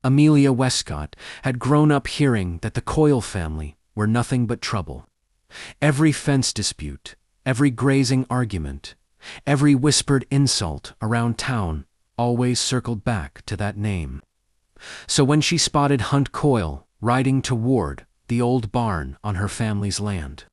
Emilia Westcott had grown up hearing that the Coyle family were nothing but trouble. Every fence dispute, every grazing argument, every whispered insult around town always circled back to that name. So when she spotted Hunt Coyle riding toward the old barn on her family's land,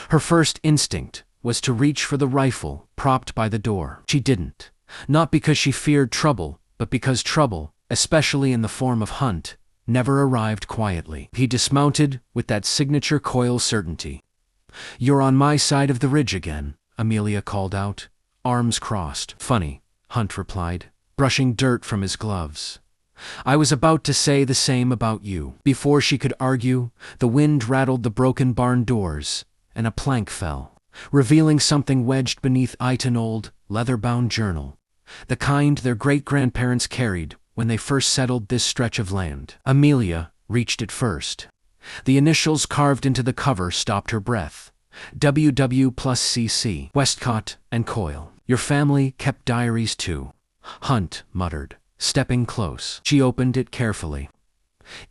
her first instinct was to reach for the rifle propped by the door. She didn't, not because she feared trouble, but because trouble, especially in the form of Hunt, never arrived quietly. He dismounted with that signature Coyle certainty. "You're on my side of the ridge again," Emilia called out, arms crossed. "Funny," Hunt replied, brushing dirt from his gloves. "I was about to say the same about you." Before she could argue, the wind rattled the broken barn doors, and a plank fell, revealing something wedged beneath an old, leather-bound journal, the kind their great-grandparents carried when they first settled this stretch of land. Emilia reached it first. The initials carved into the cover stopped her breath. WW plus CC, Westcott and Coyle. "Your family kept diaries too," Hunt muttered, stepping close. She opened it carefully.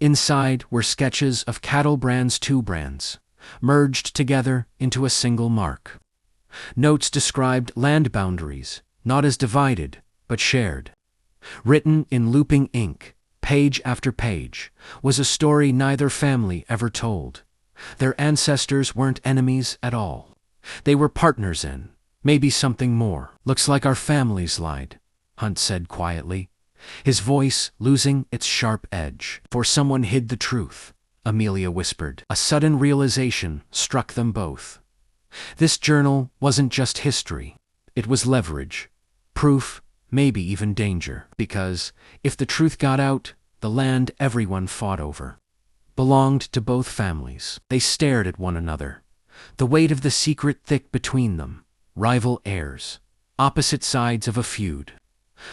Inside were sketches of cattle brands, two brands, merged together into a single mark. Notes described land boundaries, not as divided, but shared. Written in looping ink, page after page, was a story neither family ever told. Their ancestors weren't enemies at all. They were partners in, maybe something more. "Looks like our families lied," Hunt said quietly, his voice losing its sharp edge. "For someone hid the truth," Emilia whispered. A sudden realization struck them both. This journal wasn't just history. It was leverage, proof, maybe even danger. Because if the truth got out, the land everyone fought over belonged to both families. They stared at one another, the weight of the secret thick between them. Rival heirs, opposite sides of a feud,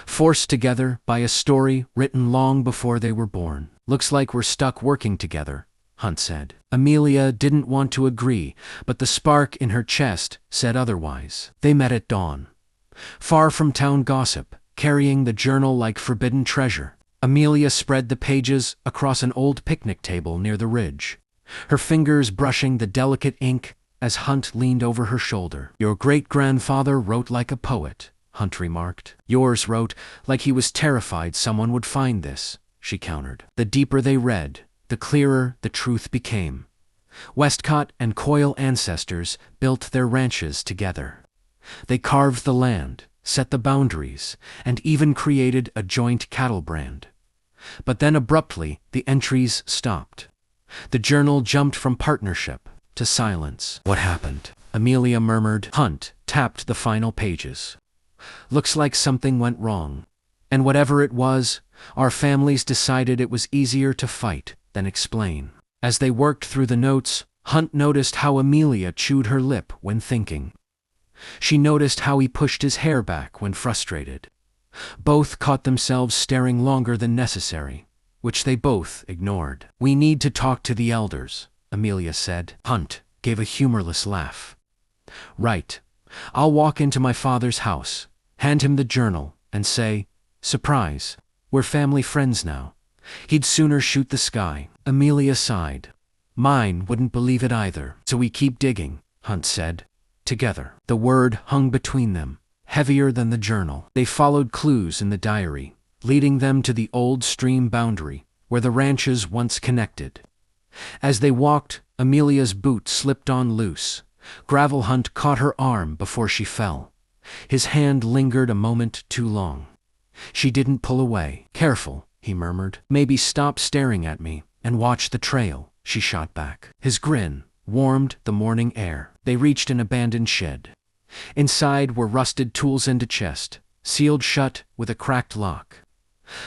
forced together by a story written long before they were born. "Looks like we're stuck working together," Hunt said. Emilia didn't want to agree, but the spark in her chest said otherwise. They met at dawn, far from town gossip, carrying the journal like forbidden treasure. Emilia spread the pages across an old picnic table near the ridge, her fingers brushing the delicate ink as Hunt leaned over her shoulder. "Your great-grandfather wrote like a poet," Hunt remarked. "Yours wrote like he was terrified someone would find this," she countered. The deeper they read, the clearer the truth became. Westcott and Coyle ancestors built their ranches together. They carved the land, set the boundaries, and even created a joint cattle brand. But then abruptly, the entries stopped. The journal jumped from partnership to silence. "What happened?" Emilia murmured. Hunt tapped the final pages. "Looks like something went wrong. And whatever it was, our families decided it was easier to fight than explain." As they worked through the notes, Hunt noticed how Emilia chewed her lip when thinking. She noticed how he pushed his hair back when frustrated. Both caught themselves staring longer than necessary, which they both ignored. "We need to talk to the elders," Emilia said. Hunt gave a humorless laugh. "Right. I'll walk into my father's house, hand him the journal, and say, 'Surprise, we're family friends now.' He'd sooner shoot the sky." Emilia sighed. "Mine wouldn't believe it either." "So we keep digging," Hunt said. "Together." The word hung between them, heavier than the journal. They followed clues in the diary, leading them to the old stream boundary, where the ranches once connected. As they walked, Emilia's boot slipped on loose. Gravel Hunt caught her arm before she fell. His hand lingered a moment too long. She didn't pull away. "Careful," he murmured. "Maybe stop staring at me and watch the trail," she shot back. His grin warmed the morning air. They reached an abandoned shed. Inside were rusted tools and a chest, sealed shut with a cracked lock.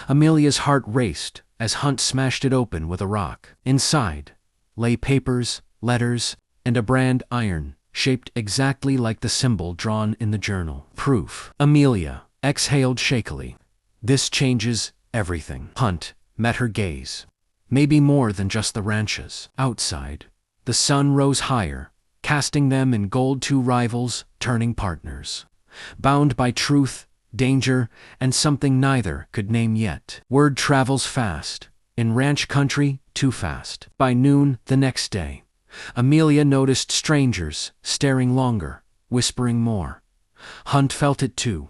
Emilia's heart raced as Hunt smashed it open with a rock. Inside lay papers, letters, and a brand iron, shaped exactly like the symbol drawn in the journal. "Proof." Emilia exhaled shakily. "This changes everything." Hunt met her gaze. Maybe more than just the ranches. Outside, the sun rose higher, casting them in gold, two rivals, turning partners. Bound by truth, danger, and something neither could name yet. Word travels fast. In ranch country, too fast. By noon the next day, Emilia noticed strangers, staring longer, whispering more. Hunt felt it too.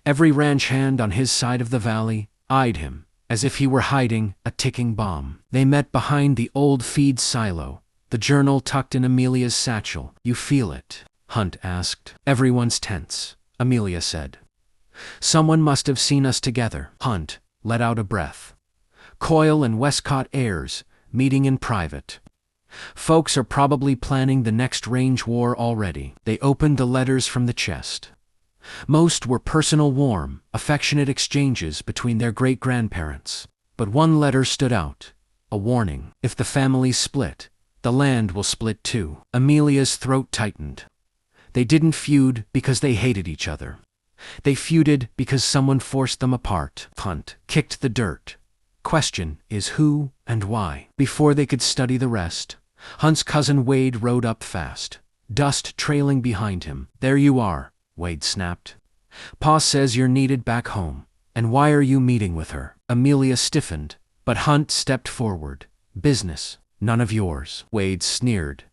Every ranch hand on his side of the valley eyed him, as if he were hiding a ticking bomb. They met behind the old feed silo, the journal tucked in Emilia's satchel. "You feel it?" Hunt asked. "Everyone's tense," Emilia said. "Someone must have seen us together." Hunt let out a breath. "Coyle and Westcott heirs, meeting in private. Folks are probably planning the next range war already." They opened the letters from the chest. Most were personal, warm, affectionate exchanges between their great-grandparents. But one letter stood out, a warning. "If the families split, the land will split too." Emilia's throat tightened. They didn't feud because they hated each other. They feuded because someone forced them apart. Hunt kicked the dirt. Question is who and why? Before they could study the rest, Hunt's cousin Wade rode up fast, dust trailing behind him. "There you are," Wade snapped. "Pa says you're needed back home. And why are you meeting with her?" Emilia stiffened, but Hunt stepped forward. "Business, none of yours." Wade sneered.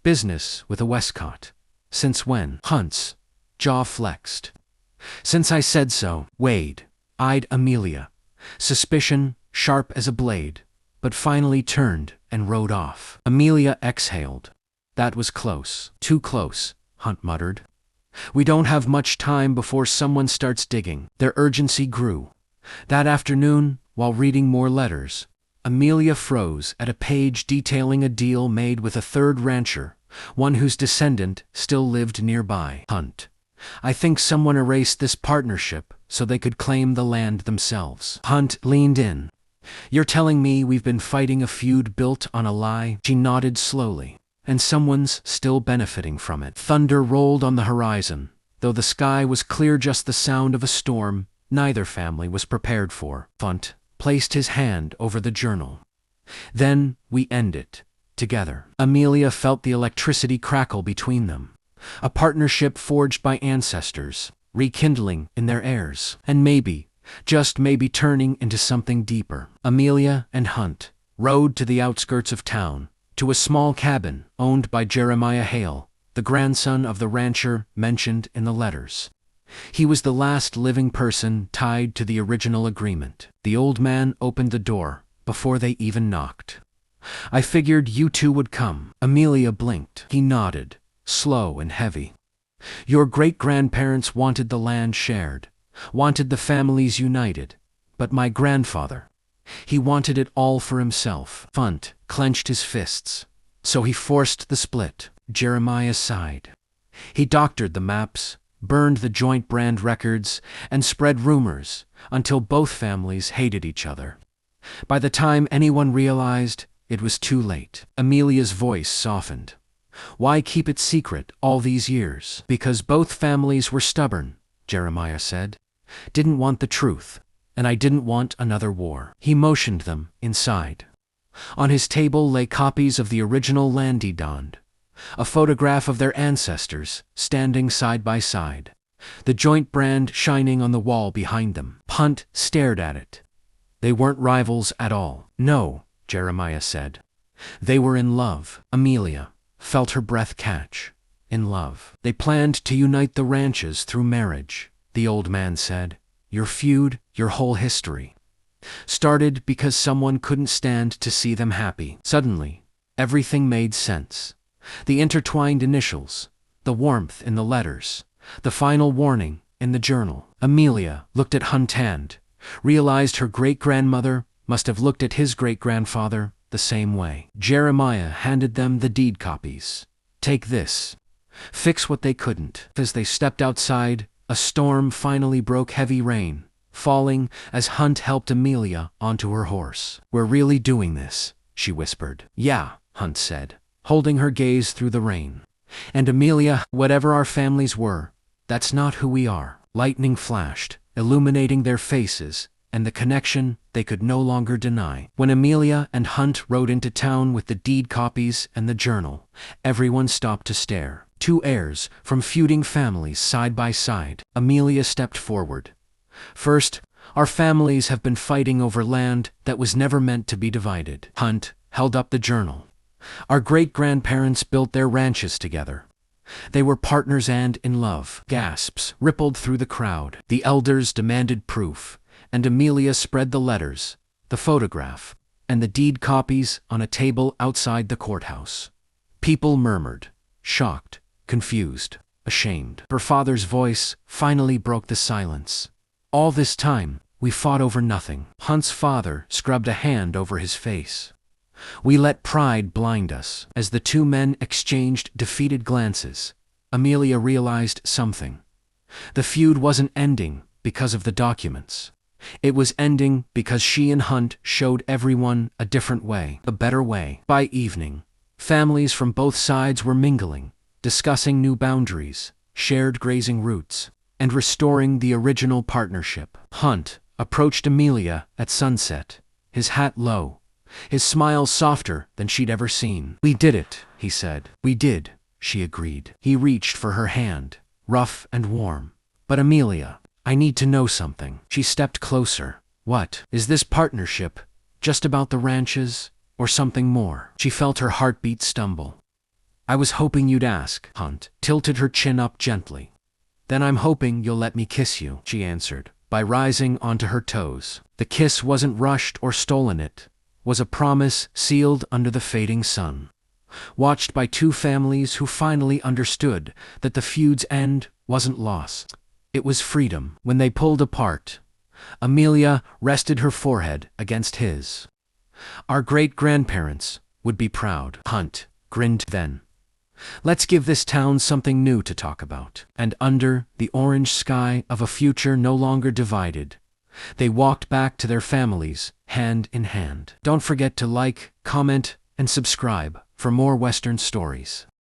"Business with a Westcott? Since when?" Hunt's jaw flexed. "Since I said so." Wade eyed Emilia, suspicion sharp as a blade, but finally turned and rode off. Emilia exhaled. "That was close." "Too close," Hunt muttered. "We don't have much time before someone starts digging." Their urgency grew. That afternoon, while reading more letters, Emilia froze at a page detailing a deal made with a third rancher, one whose descendant still lived nearby. "Hunt, I think someone erased this partnership so they could claim the land themselves." Hunt leaned in. "You're telling me we've been fighting a feud built on a lie?" She nodded slowly. "And someone's still benefiting from it." Thunder rolled on the horizon. Though the sky was clear, just the sound of a storm neither family was prepared for. Hunt placed his hand over the journal. "Then we end it, together." Emilia felt the electricity crackle between them. A partnership forged by ancestors, rekindling in their heirs, and maybe, just maybe, turning into something deeper. Emilia and Hunt rode to the outskirts of town, to a small cabin owned by Jeremiah Hale, the grandson of the rancher mentioned in the letters. He was the last living person tied to the original agreement. The old man opened the door before they even knocked. "I figured you two would come." Emilia blinked. He nodded, slow and heavy. "Your great-grandparents wanted the land shared, wanted the families united, but my grandfather, he wanted it all for himself." Hunt clenched his fists. "So he forced the split." Jeremiah sighed. "He doctored the maps, burned the joint brand records, and spread rumors until both families hated each other. By the time anyone realized, it was too late." Emilia's voice softened. "Why keep it secret all these years?" "Because both families were stubborn," Jeremiah said. "Didn't want the truth, and I didn't want another war." He motioned them inside. On his table lay copies of the original land deed, a photograph of their ancestors standing side by side, the joint brand shining on the wall behind them. Hunt stared at it. They weren't rivals at all. "No," Jeremiah said. "They were in love." Emilia felt her breath catch. "In love." "They planned to unite the ranches through marriage," the old man said. "Your feud, your whole history, started because someone couldn't stand to see them happy." Suddenly, everything made sense. The intertwined initials, the warmth in the letters, the final warning in the journal. Emilia looked at Hunt's hand, realized her great-grandmother must have looked at his great-grandfather the same way. Jeremiah handed them the deed copies. "Take this. Fix what they couldn't." As they stepped outside, a storm finally broke. Heavy rain falling as Hunt helped Emilia onto her horse. "We're really doing this," she whispered. "Yeah," Hunt said, holding her gaze through the rain. "And Emilia, whatever our families were, that's not who we are." Lightning flashed, illuminating their faces, and the connection they could no longer deny. When Emilia and Hunt rode into town with the deed copies and the journal, everyone stopped to stare. Two heirs from feuding families side by side. Emilia stepped forward, First, our families have been fighting over land that was never meant to be divided. Hunt held up the journal. Our great-grandparents built their ranches together. They were partners and in love. Gasps rippled through the crowd. The elders demanded proof, and Emilia spread the letters, the photograph, and the deed copies on a table outside the courthouse. People murmured, shocked, confused, ashamed. Her father's voice finally broke the silence. All this time, we fought over nothing. Hunt's father scrubbed a hand over his face. We let pride blind us. As the two men exchanged defeated glances, Emilia realized something. The feud wasn't ending because of the documents. It was ending because she and Hunt showed everyone a different way, a better way. By evening, families from both sides were mingling, discussing new boundaries, shared grazing routes, and restoring the original partnership. Hunt approached Emilia at sunset, his hat low, his smile softer than she'd ever seen. "We did it," he said. "We did," she agreed. He reached for her hand, rough and warm. "But Emilia, I need to know something." She stepped closer. "What? Is this partnership just about the ranches, or something more?" She felt her heartbeat stumble. "I was hoping you'd ask." Hunt tilted her chin up gently. "Then I'm hoping you'll let me kiss you," she answered, by rising onto her toes. The kiss wasn't rushed or stolen, it was a promise sealed under the fading sun, watched by two families who finally understood that the feud's end wasn't loss. It was freedom. When they pulled apart, Emilia rested her forehead against his. "Our great-grandparents would be proud." Hunt grinned then. "Let's give this town something new to talk about." And under the orange sky of a future no longer divided, they walked back to their families, hand in hand. Don't forget to like, comment, and subscribe for more Western stories.